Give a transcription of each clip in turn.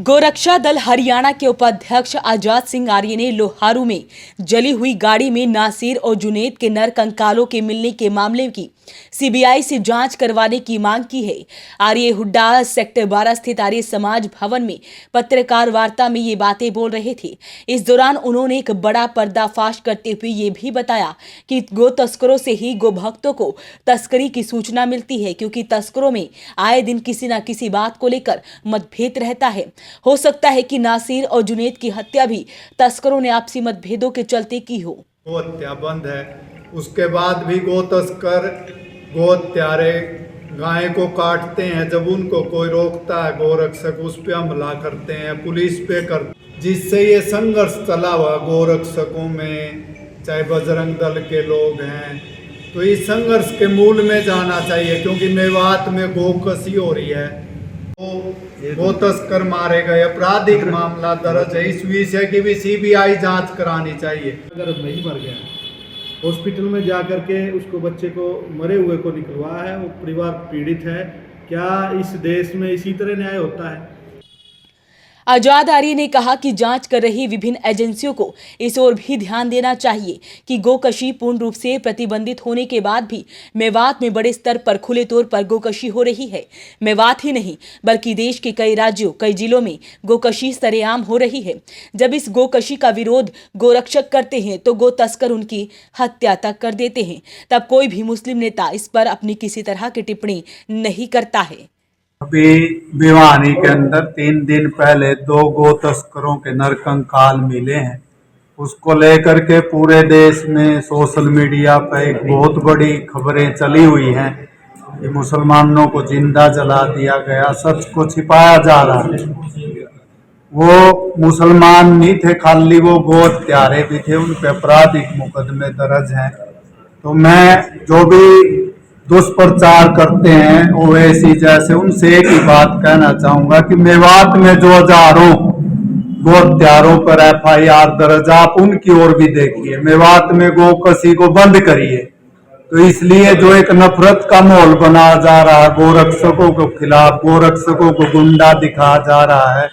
गोरक्षा दल हरियाणा के उपाध्यक्ष आजाद सिंह आर्य ने लोहारू में जली हुई गाड़ी में नासिर और जुनेद के नर कंकालों के मिलने के मामले की सीबीआई से जांच करवाने की मांग की है। आर्य हुड्डा सेक्टर 12 स्थित आर्य समाज भवन में पत्रकार वार्ता में ये बातें बोल रहे थे। इस दौरान उन्होंने एक बड़ा पर्दाफाश करते हुए ये भी बताया कि गो तस्करों से ही गो भक्तों को तस्करी की सूचना मिलती है, क्योंकि तस्करों में आए दिन किसी न किसी बात को लेकर मतभेद रहता है। हो सकता है कि नासिर और जुनेद की हत्या भी तस्करों ने आपसी मतभेदों के चलते की हो। गो हत्या बंद है, उसके बाद भी गो तस्कर गो हत्यारे गाय को काटते हैं। जब उनको कोई रोकता है गो रक्षक उस पे हमला करते हैं, पुलिस पे कर, जिससे ये संघर्ष चला हुआ गो रक्षकों में, चाहे बजरंग दल के लोग हैं। तो इस संघर्ष के मूल में जाना चाहिए, क्योंकि मेवात में गोकशी हो रही है, गो तस्कर मारे गए, आपराधिक मामला दर्ज है। इस विषय की भी सीबीआई जांच करानी चाहिए। अगर नहीं मर गया, हॉस्पिटल में जाकर के उसको बच्चे को मरे हुए को निकलवाया है, वो परिवार पीड़ित है। क्या इस देश में इसी तरह न्याय होता है? आजाद आर्य ने कहा कि जांच कर रही विभिन्न एजेंसियों को इस ओर भी ध्यान देना चाहिए कि गोकशी पूर्ण रूप से प्रतिबंधित होने के बाद भी मेवात में बड़े स्तर पर खुले तौर पर गोकशी हो रही है। मेवात ही नहीं बल्कि देश के कई राज्यों, कई जिलों में गोकशी सरेआम हो रही है। जब इस गोकशी का विरोध गोरक्षक करते हैं तो गो तस्कर उनकी हत्या तक कर देते हैं। तब कोई भी मुस्लिम नेता इस पर अपनी किसी तरह की टिप्पणी नहीं करता है। अभी भिवानी के अंदर 3 दिन पहले 2 गो तस्करों के नर कंकाल मिले हैं। उसको लेकर के पूरे देश में सोशल मीडिया पर एक बहुत बड़ी खबरें चली हुई हैं कि मुसलमानों को जिंदा जला दिया गया, सच को छिपाया जा रहा है। वो मुसलमान नहीं थे खाली, वो गो हत्यारे भी थे, उन पे आपराधिक मुकदमे दर्ज हैं। तो मैं जो भी दुष्प्रचार करते हैं ओवैसी जैसे, उनसे एक ही बात कहना चाहूंगा कि मेवात में जो हजारों गो हत्यारों पर FIR दर्ज, आप उनकी ओर भी देखिए। मेवात में गोकशी को बंद करिए। तो इसलिए जो एक नफरत का माहौल बनाया जा रहा है गोरक्षकों के खिलाफ, गोरक्षकों को गुंडा दिखाया जा रहा है।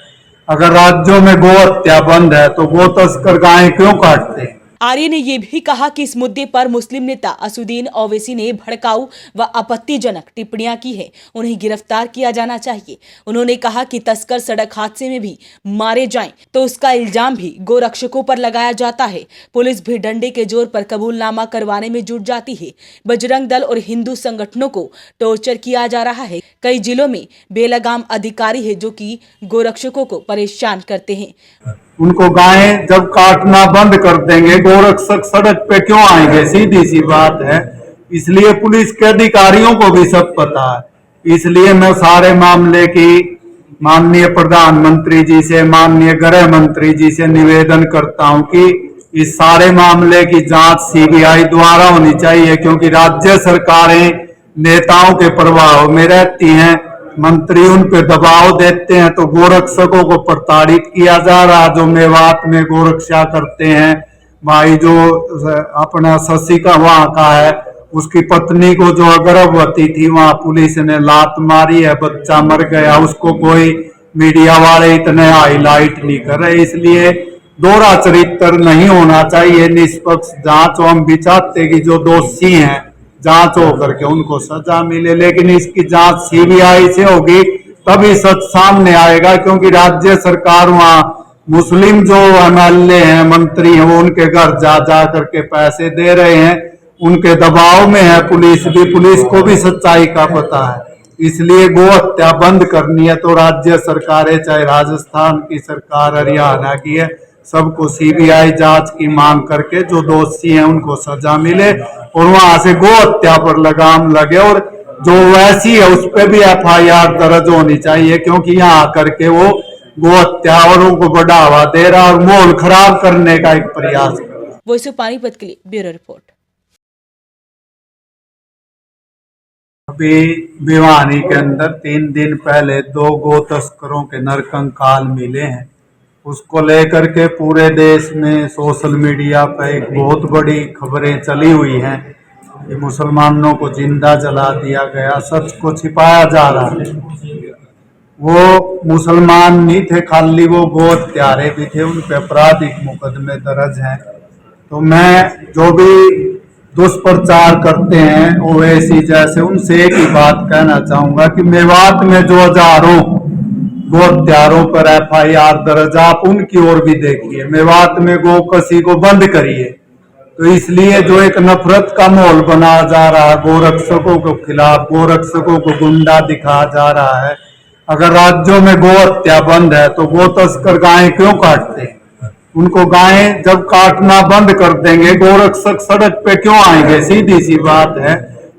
अगर राज्यों में गो हत्या बंद है तो गो तस्कर गायें क्यों काटते हैं? आर्य ने यह भी कहा कि इस मुद्दे पर मुस्लिम नेता असुद्दीन ओवैसी ने भड़काऊ व आपत्तिजनक टिप्पणियां की है, उन्हें गिरफ्तार किया जाना चाहिए। उन्होंने कहा कि तस्कर सड़क हादसे में भी मारे जाएं तो उसका इल्जाम भी गोरक्षकों पर लगाया जाता है। पुलिस भी डंडे के जोर पर कबूलनामा करवाने में जुट जाती है। बजरंग दल और हिंदू संगठनों को टॉर्चर किया जा रहा है। कई जिलों में बेलगाम अधिकारी है जो कि गोरक्षकों को परेशान करते हैं। उनको गायें जब काटना बंद कर देंगे, गोरक्षक सड़क पे क्यों आएंगे? सीधी सी बात है। इसलिए पुलिस के अधिकारियों को भी सब पता है। इसलिए मैं सारे मामले की माननीय प्रधानमंत्री जी से, माननीय गृह मंत्री जी से निवेदन करता हूं कि इस सारे मामले की जांच सीबीआई द्वारा होनी चाहिए, क्योंकि राज्य सरकारें नेताओं के प्रभाव में रहती हैं। मंत्री उन पे दबाव देते हैं तो गोरक्षकों को प्रताड़ित किया जा रहा। जो मेवात में गोरक्षा करते हैं, भाई जो अपना शशि का वहां का है, उसकी पत्नी को जो गर्भवती थी वहां पुलिस ने लात मारी है, बच्चा मर गया। उसको कोई मीडिया वाले इतने हाईलाइट नहीं कर रहे। इसलिए दोहरा चरित्र नहीं होना चाहिए, निष्पक्ष जांच। हम भी चाहते कि जो दोषी हैं जांच हो करके उनको सजा मिले, लेकिन इसकी जांच सीबीआई से होगी तभी सच सामने आएगा। क्योंकि राज्य सरकार वहां मुस्लिम जो MLA हैं, मंत्री हैं, वो उनके घर जा जा करके पैसे दे रहे हैं, उनके दबाव में है पुलिस भी। पुलिस को भी सच्चाई का पता है। इसलिए गो हत्या बंद करनी है तो राज्य सरकारें, चाहे राजस्थान की सरकार, हरियाणा की है, सबको सीबीआई जांच की मांग करके जो दोषी हैं उनको सजा मिले और वहां से गो हत्या पर लगाम लगे। और जो वैसी है उस पर भी FIR दर्ज होनी चाहिए, क्योंकि यहाँ आकर के वो गो हत्यारों को बढ़ावा दे रहा और माहौल खराब करने का एक प्रयास कर रहा है। वॉइस ऑफ पानीपत के लिए ब्यूरो रिपोर्ट। अभी भिवानी के अंदर 3 दिन पहले 2 गो तस्करों के नर कंकाल मिले हैं। उसको लेकर के पूरे देश में सोशल मीडिया पर एक बहुत बड़ी खबरें चली हुई हैं कि मुसलमानों को जिंदा जला दिया गया, सच को छिपाया जा रहा है। वो मुसलमान नहीं थे खाली, वो गो हत्यारे भी थे, उन पे आपराधिक मुकदमे दर्ज हैं। तो मैं जो भी दुष्प्रचार करते हैं ओवैसी जैसे, उनसे एक ही बात कहना चाहूंगा कि मेवात में जो हजारों गो हत्यारों पर FIR दर्ज, आप उनकी ओर भी देखिए। मेवात में गो कसी को बंद करिए। तो इसलिए जो एक नफरत का माहौल बनाया जा रहा है गोरक्षकों के खिलाफ, गोरक्षकों को गुंडा दिखाया जा रहा है। अगर राज्यों में गो हत्या बंद है तो गो तस्कर गायें क्यों काटते हैं? उनको गायें जब काटना बंद कर देंगे, गोरक्षक सड़क पे क्यों आएंगे? सीधी सी बात है।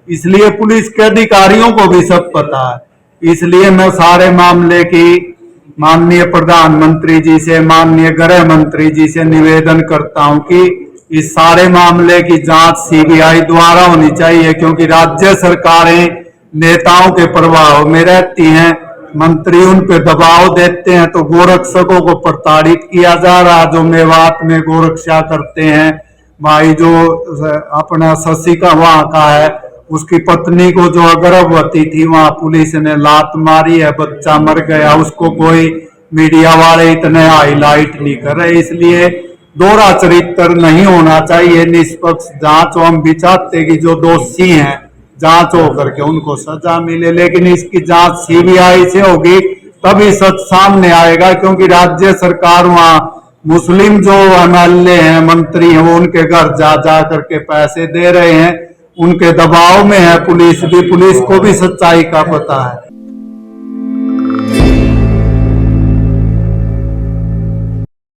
इसलिए पुलिस के अधिकारियों को भी सब पता है। इसलिए मैं सारे मामले की माननीय प्रधानमंत्री जी से, माननीय गृह मंत्री जी से निवेदन करता हूं कि इस सारे मामले की जांच CBI द्वारा होनी चाहिए, क्योंकि राज्य सरकारें नेताओं के प्रभाव में रहती हैं। मंत्री उन पे दबाव देते हैं तो गोरक्षकों को प्रताड़ित किया जा रहा। जो मेवात में गोरक्षा करते हैं, भाई जो अपना शशि का वहां का है, उसकी पत्नी को जो गर्भवती थी वहां पुलिस ने लात मारी है, बच्चा मर गया, उसको कोई मीडिया वाले इतने हाईलाइट नहीं कर रहे। इसलिए दोहरा चरित्र नहीं होना चाहिए, निष्पक्ष जांच। हम भी चाहते कि जो दोषी हैं जांच हो करके उनको सजा मिले, लेकिन इसकी जांच CBI से होगी तभी सच सामने आएगा। क्योंकि राज्य सरकार वहां मुस्लिम जो MLA हैं, मंत्री हैं, वो उनके घर जा जा करके पैसे दे रहे हैं, उनके दबाव में है पुलिस भी, पुलिस को भी सच्चाई का पता है।